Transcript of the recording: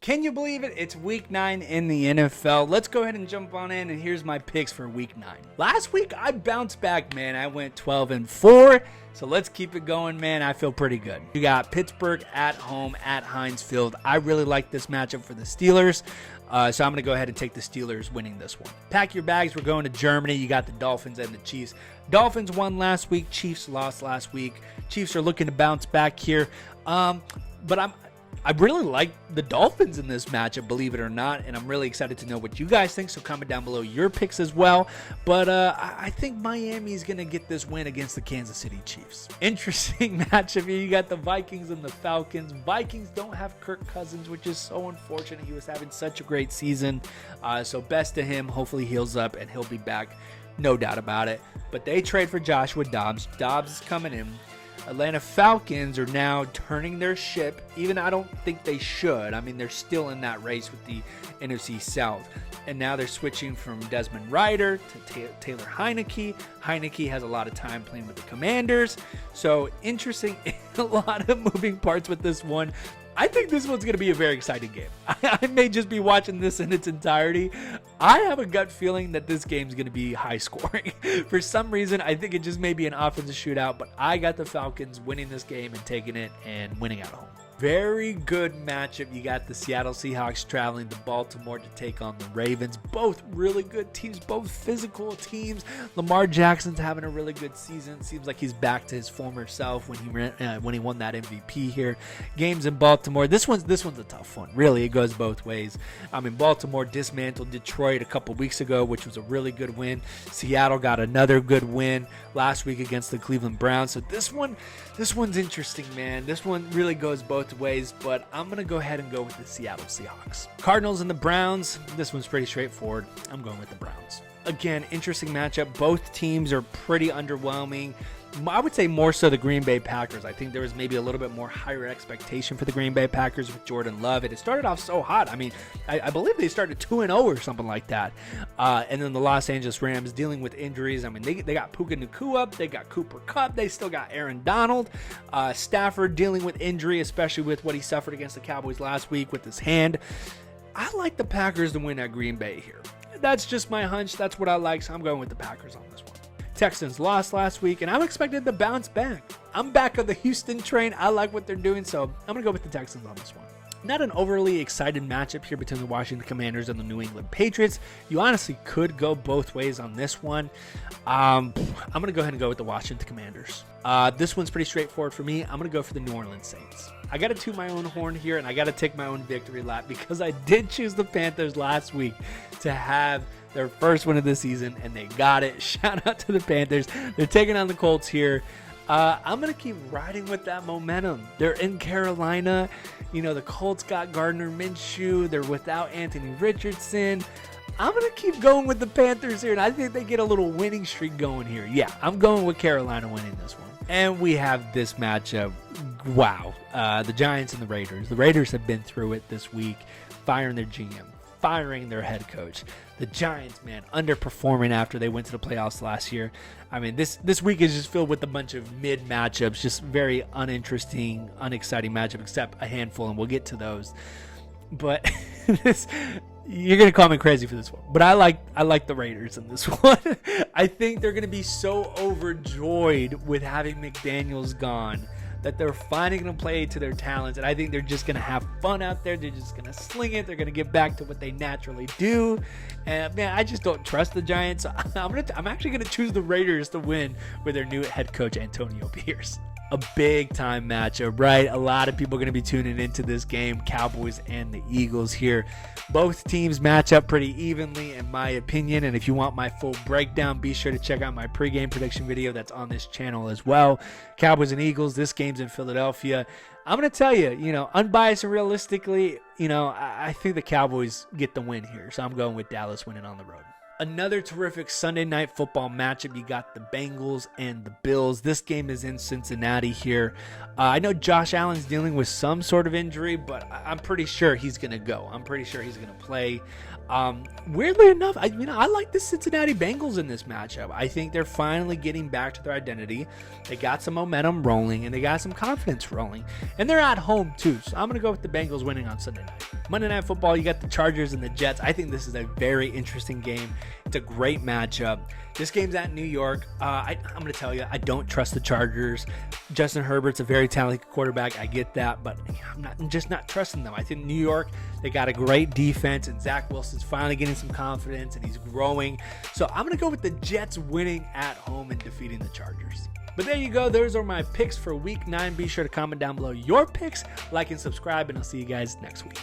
Can you believe it? It's week 9 in the NFL. Let's go ahead and jump on in, and here's my picks for week 9. Last week, I bounced back, man. I went 12-4, so let's keep it going, man. I feel pretty good. You got Pittsburgh at home at Heinz Field. I really like this matchup for the Steelers, so I'm going to go ahead and take the Steelers winning this one. Pack your bags. We're going to Germany. You got the Dolphins and the Chiefs. Dolphins won last week. Chiefs lost last week. Chiefs are looking to bounce back here, but I really like the Dolphins in this matchup, believe it or not, and I'm really excited to know what you guys think, so comment down below your picks as well. But I think Miami is going to get this win against the Kansas City Chiefs. Interesting matchup here. You got the Vikings and the Falcons. Vikings don't have Kirk Cousins, which is so unfortunate. He was having such a great season, so best to him. Hopefully he heals up and he'll be back, no doubt about it. But they trade for Joshua Dobbs. Dobbs is coming in. Atlanta Falcons are now turning their ship. Even I don't think they should. I mean, they're still in that race with the NFC South. And now they're switching from Desmond Ridder to Taylor Heineke. Heineke has a lot of time playing with the Commanders. So interesting, a lot of moving parts with this one. I think this one's going to be a very exciting game. I may just be watching this in its entirety. I have a gut feeling that this game's going to be high scoring. For some reason, I think it just may be an offensive shootout, but I got the Falcons winning this game and taking it and winning at home. Very good matchup. You got the Seattle Seahawks traveling to Baltimore to take on the Ravens. Both really good teams, both physical teams. Lamar Jackson's having a really good season. Seems like he's back to his former self when he won that MVP here. Games in Baltimore. This one's a tough one. Really, it goes both ways. I mean, Baltimore dismantled Detroit a couple weeks ago, which was a really good win. Seattle got another good win last week against the Cleveland Browns. So this one's interesting, man. This one really goes both ways, but I'm going to go ahead and go with the Seattle Seahawks. Cardinals and the Browns. This one's pretty straightforward. I'm going with the Browns. Again, interesting matchup. Both teams are pretty underwhelming. I would say more so the Green Bay Packers. I think there was maybe a little bit more higher expectation for the Green Bay Packers with Jordan Love. It started off so hot. I mean, I believe they started 2-0 or something like that. And then the Los Angeles Rams dealing with injuries. I mean, they got Puka Nacua, they got Cooper Kupp, they still got Aaron Donald. Stafford dealing with injury, especially with what he suffered against the Cowboys last week with his hand. I like the Packers to win at Green Bay here. That's just my hunch. That's what I like, so I'm going with the Packers on this one. Texans lost last week, and I'm expected to bounce back. I'm back on the Houston train. I like what they're doing, so I'm going to go with the Texans on this one. Not an overly excited matchup here between the Washington Commanders and the New England Patriots. You honestly could go both ways on this one. I'm going to go ahead and go with the Washington Commanders. This one's pretty straightforward for me. I'm going to go for the New Orleans Saints. I got to toot my own horn here, and I got to take my own victory lap because I did choose the Panthers last week to have their first win of the season, and they got it. Shout out to the Panthers. They're taking on the Colts here. I'm going to keep riding with that momentum. They're in Carolina. You know, the Colts got Gardner Minshew. They're without Anthony Richardson. I'm going to keep going with the Panthers here, and I think they get a little winning streak going here. Yeah, I'm going with Carolina winning this one. And we have this matchup. Wow. The Giants and the Raiders. The Raiders have been through it this week, firing their GM, firing their head coach. The Giants, man, underperforming after they went to the playoffs last year. I mean, this week is just filled with a bunch of mid matchups, just very uninteresting, unexciting matchup, except a handful, and we'll get to those. But you're gonna call me crazy for this one, but I like the Raiders in this one. I think they're gonna be so overjoyed with having McDaniels gone that they're finally going to play to their talents, and I think they're just going to have fun out there. They're just going to sling it. They're going to get back to what they naturally do. And man, I just don't trust the Giants. So I'm actually going to choose the Raiders to win with their new head coach Antonio Pierce. A big time matchup, right? A lot of people are going to be tuning into this game. Cowboys and the Eagles here. Both teams match up pretty evenly in my opinion, and if you want my full breakdown, be sure to check out my pregame prediction video that's on this channel as well. Cowboys and Eagles, this game's in Philadelphia. I'm going to tell you, unbiased and realistically, I think the Cowboys get the win here, so I'm going with Dallas winning on the road. Another terrific Sunday night football matchup. You got the Bengals and the Bills. This game is in Cincinnati here. I know Josh Allen's dealing with some sort of injury, but I'm pretty sure he's going to go. I'm pretty sure he's going to play. Weirdly enough, I like the Cincinnati Bengals in this matchup. I think they're finally getting back to their identity. They got some momentum rolling, and they got some confidence rolling. And they're at home, too. So I'm going to go with the Bengals winning on Sunday night. Monday Night Football, you got the Chargers and the Jets. I think this is a very interesting game. It's a great matchup. This game's at New York. I'm going to tell you, I don't trust the Chargers. Justin Herbert's a very talented quarterback. I get that, but I'm just not trusting them. I think New York, they got a great defense, and Zach Wilson's finally getting some confidence, and he's growing. So I'm going to go with the Jets winning at home and defeating the Chargers. But there you go. Those are my picks for Week 9. Be sure to comment down below your picks, like and subscribe, and I'll see you guys next week.